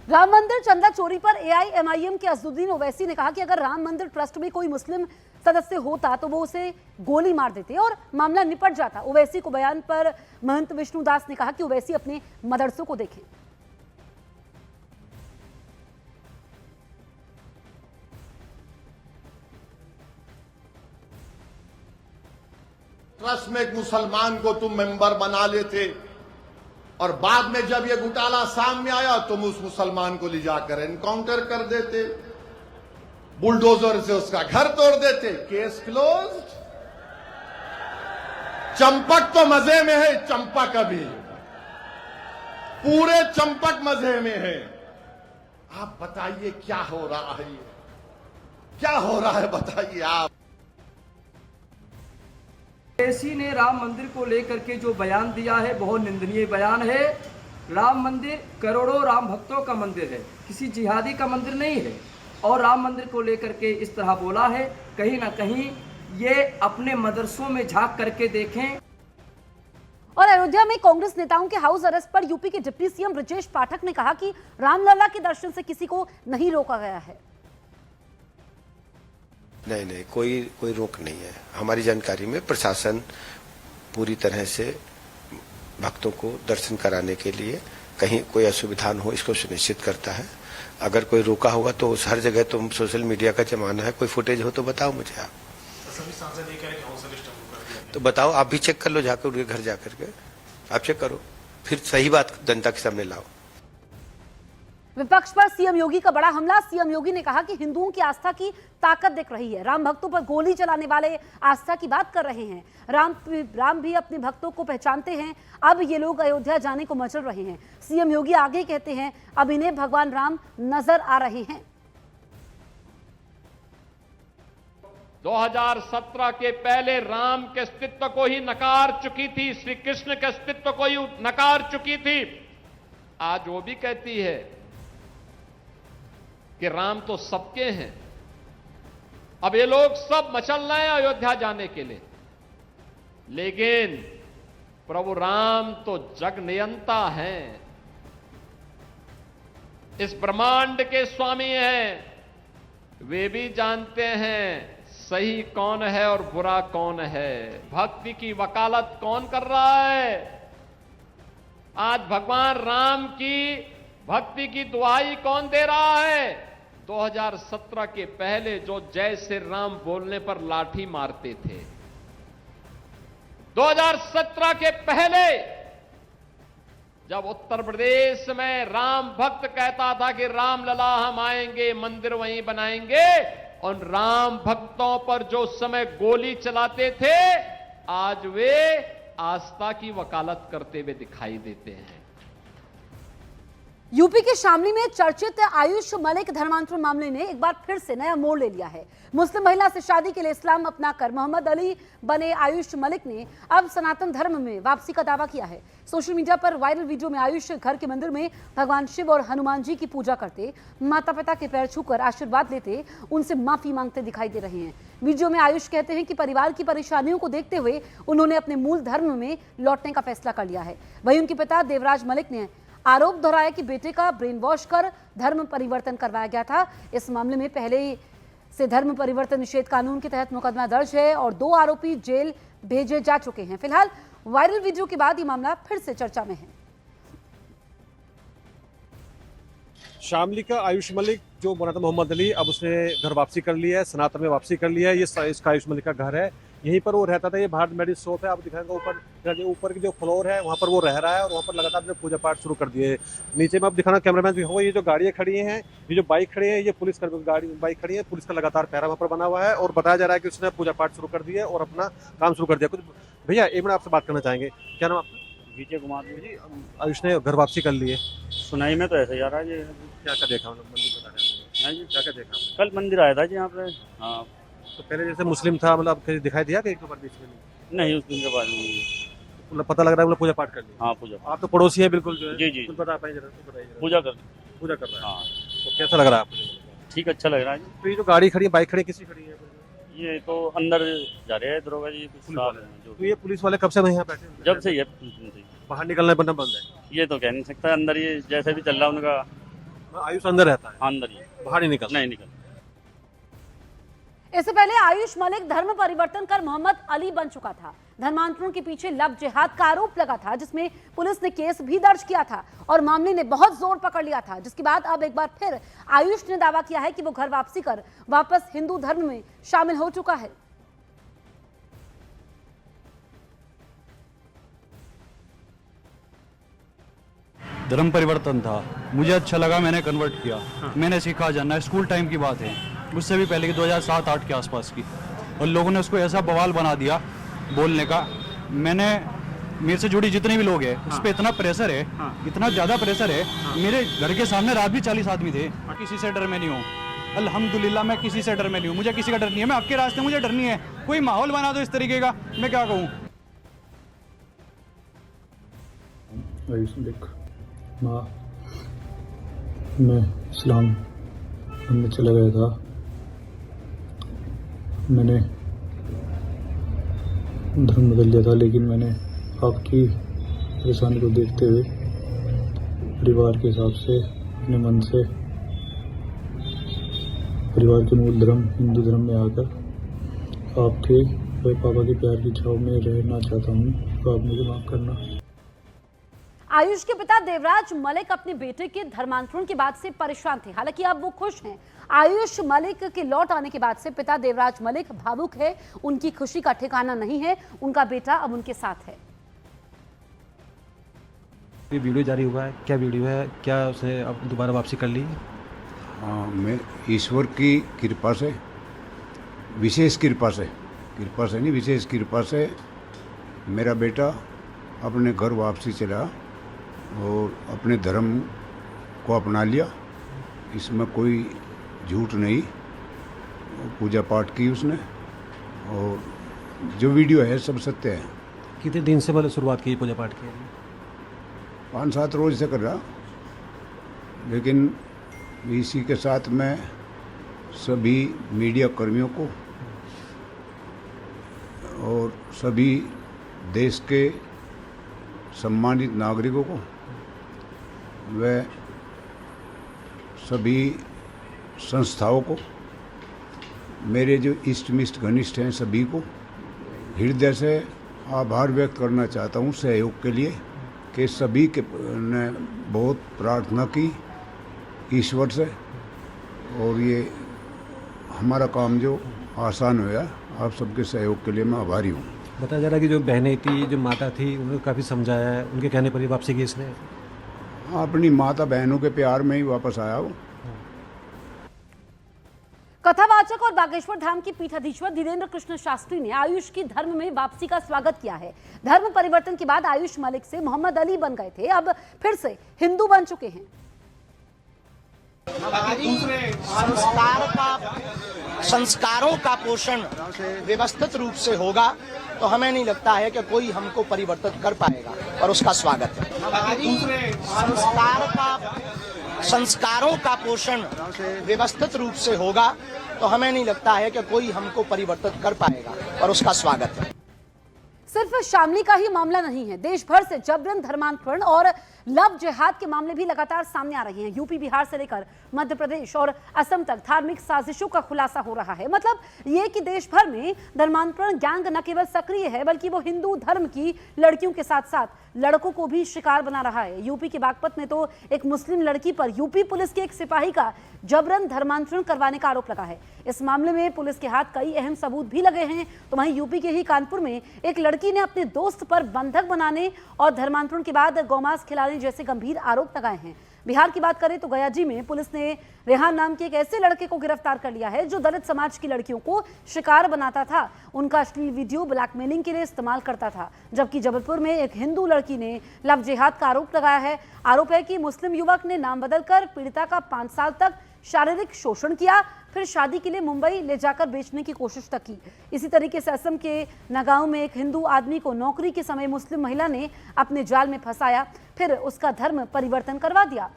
राम मंदिर चंदा चोरी पर एआईएमआईएम के असदुद्दीन ओवैसी ने कहा कि अगर राम मंदिर ट्रस्ट में कोई मुस्लिम सदस्य होता तो वो उसे गोली मार देते और मामला निपट जाता। ओवैसी को बयान पर महंत विष्णुदास ने कहा कि ओवैसी अपने मदरसों को देखें। ट्रस्ट में एक मुसलमान को तुम मेंबर बना लेते और बाद में जब ये घोटाला सामने आया तुम उस मुसलमान को ले जाकर एनकाउंटर कर देते, बुलडोजर से उसका घर तोड़ देते, केस क्लोज्ड। चंपक तो मजे में है, चंपक अभी पूरे चंपक मजे में है। आप बताइए क्या हो रहा है, क्या हो रहा है बताइए आप। ओवैसी ने राम मंदिर को लेकर के जो बयान दिया है बहुत निंदनीय बयान है। राम मंदिर करोड़ों राम भक्तों का मंदिर है, किसी जिहादी का मंदिर नहीं है। और राम मंदिर को लेकर के इस तरह बोला है, कहीं ना कहीं ये अपने मदरसों में झांक करके देखें। और अयोध्या में कांग्रेस नेताओं के हाउस अरेस्ट पर यूपी के डिप्टी सीएम ब्रजेश पाठक ने कहा कि रामलला के दर्शन से किसी को नहीं रोका गया है। नहीं, कोई रोक नहीं है। हमारी जानकारी में प्रशासन पूरी तरह से भक्तों को दर्शन कराने के लिए कहीं कोई असुविधा न हो इसको सुनिश्चित करता है। अगर कोई रोका होगा तो उस हर जगह तो सोशल मीडिया का जमाना है, कोई फुटेज हो तो बताओ मुझे आप। तो बताओ, आप भी चेक कर लो जाकर उनके घर जाकर के, आप चेक करो, फिर सही बात जनता के सामने लाओ। विपक्ष पर सीएम योगी का बड़ा हमला। सीएम योगी ने कहा कि हिंदुओं की आस्था की ताकत दिख रही है, राम भक्तों पर गोली चलाने वाले आस्था की बात कर रहे हैं। राम भी अपने भक्तों को पहचानते हैं, अब ये लोग अयोध्या जाने को मचल रहे हैं। सीएम योगी आगे कहते हैं, अब इन्हें भगवान राम नजर आ रहे हैं। 2017 के पहले राम के अस्तित्व को ही नकार चुकी थी, श्री कृष्ण के अस्तित्व को ही नकार चुकी थी। आज वो भी कहती है कि राम तो सबके हैं। अब ये लोग सब मचल रहे हैं अयोध्या जाने के लिए, लेकिन प्रभु राम तो जग नियंता हैं, इस ब्रह्मांड के स्वामी हैं। वे भी जानते हैं सही कौन है और बुरा कौन है, भक्ति की वकालत कौन कर रहा है। आज भगवान राम की भक्ति की दुहाई कौन दे रहा है। 2017 के पहले जो जय श्री राम बोलने पर लाठी मारते थे, 2017 के पहले जब उत्तर प्रदेश में राम भक्त कहता था कि रामलला हम आएंगे, मंदिर वहीं बनाएंगे, और राम भक्तों पर जो समय गोली चलाते थे, आज वे आस्था की वकालत करते हुए दिखाई देते हैं। यूपी के शामली में चर्चित आयुष मलिक धर्मांतरण मामले ने एक बार फिर से नया मोड़ ले लिया है। मुस्लिम महिला से शादी के लिए इस्लाम अपनाकर मोहम्मद अली बने आयुष मलिक ने अब सनातन धर्म में वापसी का दावा किया है। सोशल मीडिया पर वायरल वीडियो में आयुष घर के मंदिर में भगवान शिव और हनुमान जी की पूजा करते, माता पिता के पैर छूकर आशीर्वाद लेते, उनसे माफी मांगते दिखाई दे रहे हैं। वीडियो में आयुष कहते हैं कि परिवार की परेशानियों को देखते हुए उन्होंने अपने मूल धर्म में लौटने का फैसला कर लिया है। वहीं उनके पिता देवराज मलिक ने आरोप दोहराया कि बेटे का ब्रेन वॉश कर धर्म परिवर्तन करवाया गया था। इस मामले में पहले से धर्म परिवर्तन निषेध कानून के तहत मुकदमा दर्ज है और 2 आरोपी जेल भेजे जा चुके हैं। फिलहाल वायरल वीडियो के बाद ये मामला फिर से चर्चा में है। शामली का आयुष मलिक जो बना था मोहम्मद अली, अब उसने घर वापसी कर लिया है, सनातन में वापसी कर लिया है। ये इसका आयुष मलिक का घर है, यहीं पर वो रहता था। ये भारत मेडिकल शॉप है, आप दिखाएंगे ऊपर की जो फ्लोर है वहाँ पर वो रह रहा है और वहाँ पर लगातार अपने पूजा पाठ शुरू कर दिए। नीचे में आप दिखाना कैमरामैन भी होगा, ये जो गाड़ियाँ खड़ी हैं, ये जो बाइक खड़ी है, ये पुलिस बाइक खड़ी है, पुलिस का लगातार पहरा वहाँ पर बना हुआ है और बताया जा रहा है कि उसने पूजा पाठ शुरू कर दिया और अपना काम शुरू कर दिया। कुछ भैया एक मिनट आपसे बात करना चाहेंगे, क्या नाम आपका? विजय कुमार जी। आयुष ने घर वापसी कर ली है, सुनाई में तो ऐसे ही आ रहा है जी। क्या क्या देखा मंदिर बता रहे हैं, क्या क्या देखा? कल मंदिर आया था जी यहाँ पे। हाँ, तो पहले जैसे मुस्लिम था, मतलब कहीं दिखाई दिया कि एक दो बार बीच में? नहीं, उस दिन के बाद नहीं। मतलब पता लग रहा है पूजा पाठ कर लिया। हाँ, पूजा। आप तो पड़ोसी हैं बिल्कुल जो है। जी जी। कुछ बता पाएंगे जरा, बताइए। पूजा कर रहा है। हाँ। तो कैसा लग रहा है आपको? ठीक, अच्छा लग रहा है जी। तो ये जो गाड़ी खड़ी है, बाइक खड़ी, किसी खड़ी है? ये तो अंदर जा रहे हैं दरोगा जी, कुछ साल हैं जो। तो ये पुलिस वाले कब से यहाँ बैठे? जब से ये बाहर निकलना बंद है? ये तो कह नहीं सकता, अंदर ये जैसे भी चल रहा है उनका। आयुष अंदर रहता है, अंदर ही बाहर नहीं निकलता। नहीं निकल। इससे पहले आयुष मलिक धर्म परिवर्तन कर मोहम्मद अली बन चुका था। धर्मांतरण के पीछे लव जिहाद का आरोप लगा था, जिसमें पुलिस ने केस भी दर्ज किया था और मामले ने बहुत जोर पकड़ लिया था, जिसके बाद अब एक बार फिर आयुष ने दावा किया है कि वो घर वापसी कर वापस हिंदू धर्म में शामिल हो चुका है। धर्म परिवर्तन था, मुझे अच्छा लगा, मैंने कन्वर्ट किया। मैंने सीखा जानना, स्कूल टाइम की बात है, मुझसे भी पहले की 2007-8 के आसपास की, और लोगों ने उसको ऐसा बवाल बना दिया बोलने का। मेरे से जुड़ी जितने भी लोग हैं उस पर इतना प्रेशर है, इतना ज़्यादा प्रेशर है। मेरे घर के सामने रात भी 40 आदमी थे। किसी से डर में नहीं हूँ, अल्हम्दुलिल्लाह, मैं किसी से डर में नहीं हूँ, मुझे किसी का डर नहीं है। मैं आपके रास्ते, मुझे डर नहीं है। कोई माहौल बना दो इस तरीके का, मैं क्या कहूँ। आयुष मलिक, माँ, मैं इस्लाम में चला गया था। मैंने धर्म बदल लिया था, लेकिन मैंने आपकी परेशानी को देखते हुए परिवार के हिसाब से अपने मन से परिवार के मूल धर्म हिंदू धर्म में आकर आपके व पापा के प्यार की छाव में रहना चाहता हूँ, तो आप मुझे माफ़ करना। आयुष के पिता देवराज मलिक अपने बेटे के धर्मांतरण के बाद से परेशान थे, हालांकि अब वो खुश हैं। आयुष मलिक के लौट आने के बाद से पिता देवराज मलिक भावुक है, उनकी खुशी का ठिकाना नहीं है। उनका बेटा अब उनके साथ है। ये वीडियो जारी हुआ है, क्या वीडियो है, क्या उसे अब दोबारा वापसी कर ली? हाँ, मैं ईश्वर की कृपा से, विशेष कृपा से नहीं, विशेष कृपा से मेरा बेटा अपने घर वापसी चला और अपने धर्म को अपना लिया। इसमें कोई झूठ नहीं, पूजा पाठ की उसने, और जो वीडियो है सब सत्य है। कितने दिन से पहले शुरुआत की पूजा पाठ की? 5-7 रोज से कर रहा, लेकिन इसी के साथ मैं सभी मीडिया कर्मियों को और सभी देश के सम्मानित नागरिकों को व सभी संस्थाओं को, मेरे जो इष्ट मिष्ट घनिष्ठ हैं सभी को हृदय से आभार व्यक्त करना चाहता हूँ सहयोग के लिए, कि सभी के ने बहुत प्रार्थना की ईश्वर से, और ये हमारा काम जो आसान हुआ। आप सबके सहयोग के लिए मैं आभारी हूँ। बताया जा रहा है कि जो बहनें थी, जो माता थी, उन्होंने काफ़ी समझाया है, उनके कहने पर ही वापसी की इसने। अपनी माता बहनों के प्यार में ही वापस आया वो। कथावाचक और बागेश्वर धाम के पीठाधीश्वर धीरेन्द्र कृष्ण शास्त्री ने आयुष की धर्म में वापसी का स्वागत किया है। धर्म परिवर्तन के बाद आयुष मलिक से मोहम्मद अली बन गए थे, अब फिर से हिंदू बन चुके हैं। संस्कारों का पोषण व्यवस्थित रूप से होगा तो हमें नहीं लगता है कि कोई हमको परिवर्तित कर पाएगा, और उसका स्वागत है। संस्कारों का पोषण व्यवस्थित रूप से होगा तो हमें नहीं लगता है कि कोई हमको परिवर्तित कर पाएगा, और उसका स्वागत है। सिर्फ शामली का ही मामला नहीं है, देश भर से जबरन धर्मांतरण और लव जिहाद के मामले भी लगातार सामने आ रहे हैं। यूपी, बिहार से लेकर मध्य प्रदेश और असम तक धार्मिक साजिशों का खुलासा हो रहा है। मतलब ये कि देश भर में धर्मांतरण गैंग न केवल सक्रिय है, बल्कि वो हिंदू धर्म की लड़कियों के साथ साथ लड़कों को भी शिकार बना रहा है। यूपी के बागपत में तो एक मुस्लिम लड़की पर यूपी पुलिस के एक सिपाही का जबरन धर्मांतरण करवाने का आरोप लगा है। इस मामले में पुलिस के हाथ कई अहम सबूत भी लगे हैं। तो वहीं यूपी के ही कानपुर में एक लड़की ने अपने दोस्त पर बंधक बनाने और धर्मांतरण के बाद गौमांस खिलाने जैसे गंभीर आरोप लगाए हैं। बिहार की बात करें तो गयाजी में पुलिस ने रेहान नाम के एक ऐसे लड़के को गिरफ्तार कर लिया है जो दलित समाज की लड़कियों को शिकार बनाता था, उनका अश्लील वीडियो ब्लैकमेलिंग के लिए इस्तेमाल करता था। जबकि जबलपुर में एक हिंदू लड़की ने लव जिहाद का आरोप लगाया है। आरोप है कि मुस्लिम युवक ने नाम बदलकर पीड़िता का 5 साल तक शारीरिक शोषण किया, फिर शादी के लिए मुंबई ले जाकर बेचने की कोशिश तक की। इसी तरीके से असम के नगांव में एक हिंदू आदमी को नौकरी के समय मुस्लिम महिला ने अपने जाल में फंसाया, फिर उसका धर्म परिवर्तन करवा दिया।